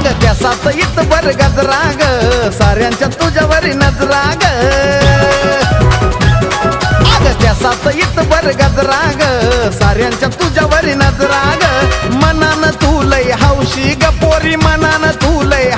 अग त्या सात इत बर गजरा ग साऱ्यांच्या तुझ्यावर नजरा ग अग त्या सात इत बर गजरा ग साऱ्यांच्या तुझ्यावर नजरा ग मनान तू लय हौशी ग पोरी मनान तू लय